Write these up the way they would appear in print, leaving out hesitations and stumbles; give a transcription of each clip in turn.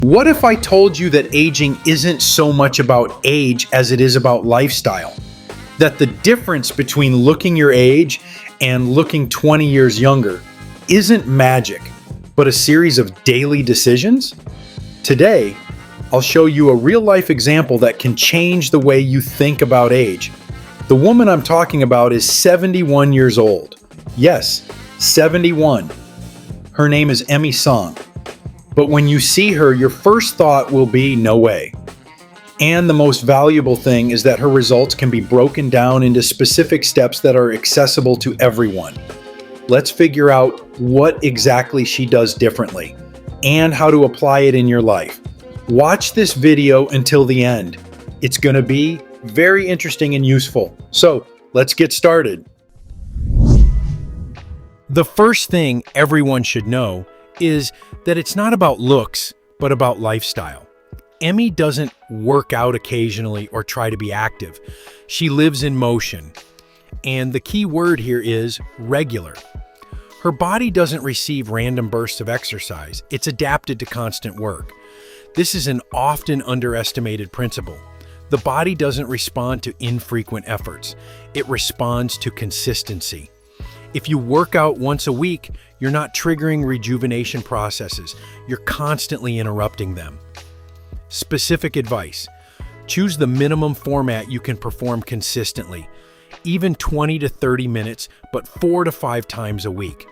What if I told you that aging isn't so much about age as it is about lifestyle? That the difference between looking your age and looking 20 years younger isn't magic, but a series of daily decisions? Today, I'll show you a real-life example that can change the way you think about age. The woman I'm talking about is 71 years old. Yes, 71. Her name is Emmie Sanh. But when you see her, your first thought will be, no way. And the most valuable thing is that her results can be broken down into specific steps that are accessible to everyone. Let's figure out what exactly she does differently and how to apply it in your life. Watch this video until the end. It's going to be very interesting and useful. So let's get started. The first thing everyone should know is that it's not about looks, but about lifestyle. Emmy doesn't work out occasionally or try to be active. She lives in motion. And the key word here is regular. Her body doesn't receive random bursts of exercise. It's adapted to constant work. This is an often underestimated principle. The body doesn't respond to infrequent efforts. It responds to consistency. If you work out once a week, you're not triggering rejuvenation processes. You're constantly interrupting them. Specific advice. Choose the minimum format you can perform consistently, even 20 to 30 minutes, but 4 to 5 times a week.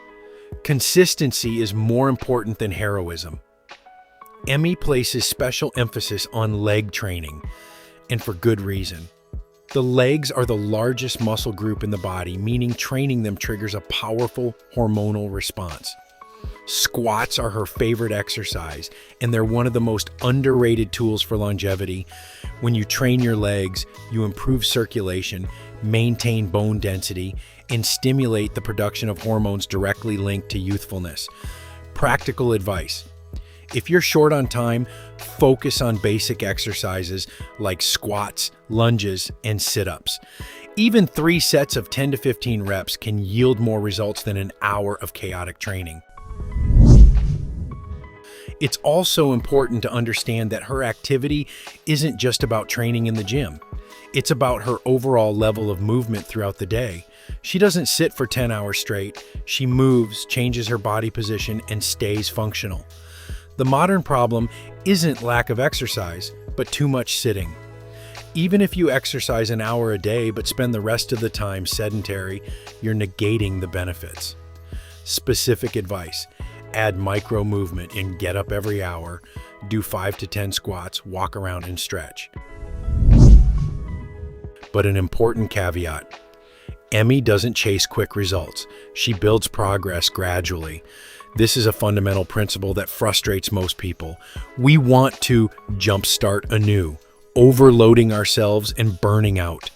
Consistency is more important than heroism. Emmy places special emphasis on leg training, and for good reason. The legs are the largest muscle group in the body, meaning training them triggers a powerful hormonal response. Squats are her favorite exercise, and they're one of the most underrated tools for longevity. When you train your legs, you improve circulation, maintain bone density, and stimulate the production of hormones directly linked to youthfulness. Practical advice. If you're short on time, focus on basic exercises like squats, lunges, and sit-ups. Even 3 sets of 10 to 15 reps can yield more results than an hour of chaotic training. It's also important to understand that her activity isn't just about training in the gym. It's about her overall level of movement throughout the day. She doesn't sit for 10 hours straight. She moves, changes her body position, and stays functional. The modern problem isn't lack of exercise, but too much sitting. Even if you exercise an hour a day but spend the rest of the time sedentary, you're negating the benefits. Specific advice. Add micro movement and get up every hour. Do 5 to 10 squats, walk around and stretch. But an important caveat. Emmy doesn't chase quick results. She builds progress gradually. This is a fundamental principle that frustrates most people. We want to jumpstart anew, overloading ourselves and burning out.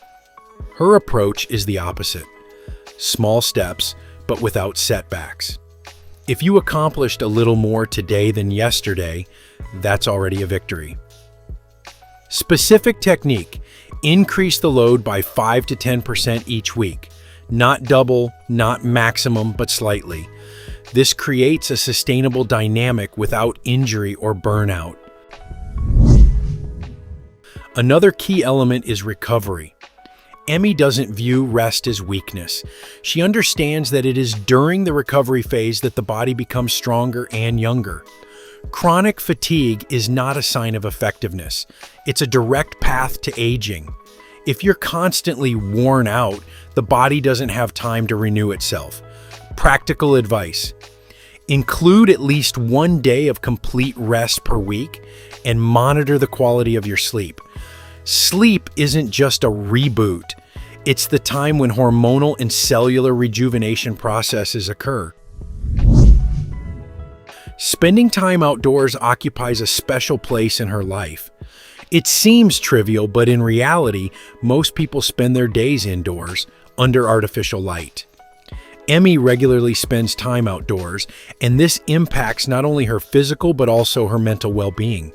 Her approach is the opposite. Small steps, but without setbacks. If you accomplished a little more today than yesterday, that's already a victory. Specific technique. Increase the load by 5 to 10% each week. Not double, not maximum, but slightly. This creates a sustainable dynamic without injury or burnout. Another key element is recovery. Emmy doesn't view rest as weakness. She understands that it is during the recovery phase that the body becomes stronger and younger. Chronic fatigue is not a sign of effectiveness. It's a direct path to aging. If you're constantly worn out, the body doesn't have time to renew itself. Practical advice. Include at least 1 day of complete rest per week and monitor the quality of your sleep. Sleep isn't just a reboot. It's the time when hormonal and cellular rejuvenation processes occur. Spending time outdoors occupies a special place in her life. It seems trivial, but in reality, most people spend their days indoors, under artificial light. Emmy regularly spends time outdoors, and this impacts not only her physical but also her mental well-being.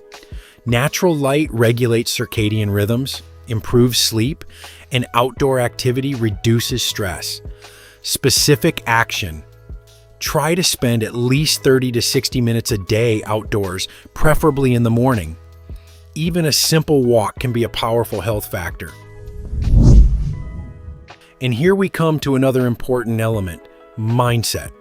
Natural light regulates circadian rhythms, improves sleep, and outdoor activity reduces stress. Specific action. Try to spend at least 30 to 60 minutes a day outdoors, preferably in the morning. Even a simple walk can be a powerful health factor. And here we come to another important element, mindset.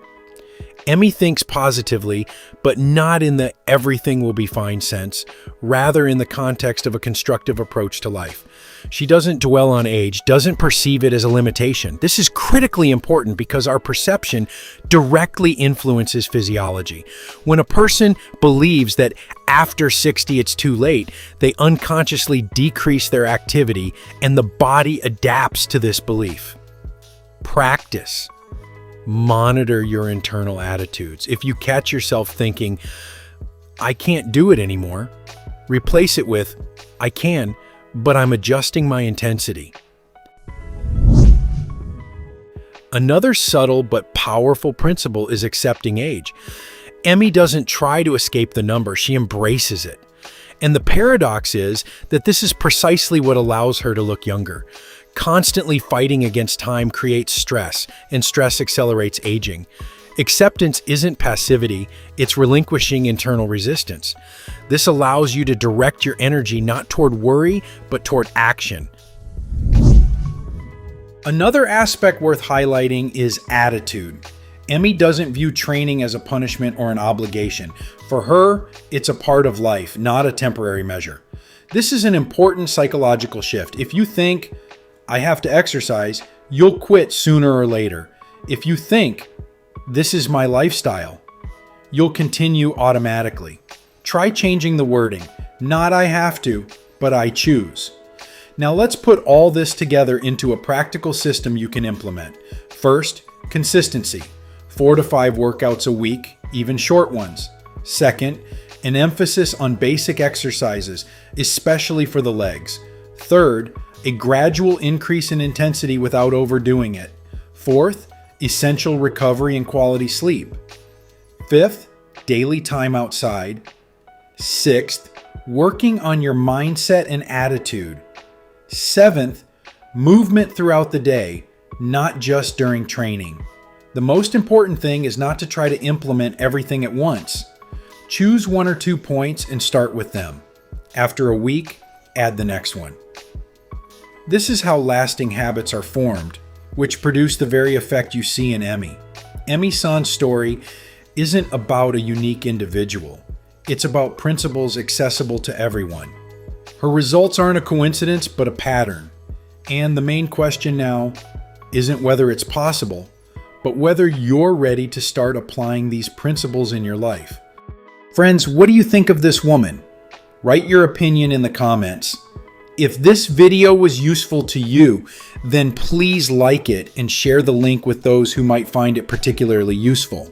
Emmy thinks positively, but not in the everything will be fine sense, rather in the context of a constructive approach to life. She doesn't dwell on age, doesn't perceive it as a limitation. This is critically important because our perception directly influences physiology. When a person believes that after 60 it's too late, they unconsciously decrease their activity and the body adapts to this belief. Practice. Monitor your internal attitudes. If you catch yourself thinking, I can't do it anymore, replace it with, I can, but I'm adjusting my intensity. Another subtle but powerful principle is accepting age. Emmy doesn't try to escape the number, she embraces it. And the paradox is that this is precisely what allows her to look younger. Constantly fighting against time creates stress, and stress accelerates aging. Acceptance isn't passivity, it's relinquishing internal resistance. This allows you to direct your energy not toward worry, but toward action. Another aspect worth highlighting is attitude. Emmy doesn't view training as a punishment or an obligation. For her, it's a part of life, not a temporary measure. This is an important psychological shift. If you think, I have to exercise, you'll quit sooner or later. If you think, this is my lifestyle, you'll continue automatically. Try changing the wording. Not I have to, but I choose. Now let's put all this together into a practical system you can implement. First, consistency. 4 to 5 workouts a week, even short ones. Second, an emphasis on basic exercises, especially for the legs. Third, a gradual increase in intensity without overdoing it. Fourth, essential recovery and quality sleep. Fifth, daily time outside. Sixth, working on your mindset and attitude. Seventh, movement throughout the day, not just during training. The most important thing is not to try to implement everything at once. Choose 1 or 2 points and start with them. After a week, add the next one. This is how lasting habits are formed, which produce the very effect you see in Emmy. Emmie Sanh's story isn't about a unique individual. It's about principles accessible to everyone. Her results aren't a coincidence, but a pattern. And the main question now isn't whether it's possible, but whether you're ready to start applying these principles in your life. Friends, what do you think of this woman? Write your opinion in the comments. If this video was useful to you, then please like it and share the link with those who might find it particularly useful.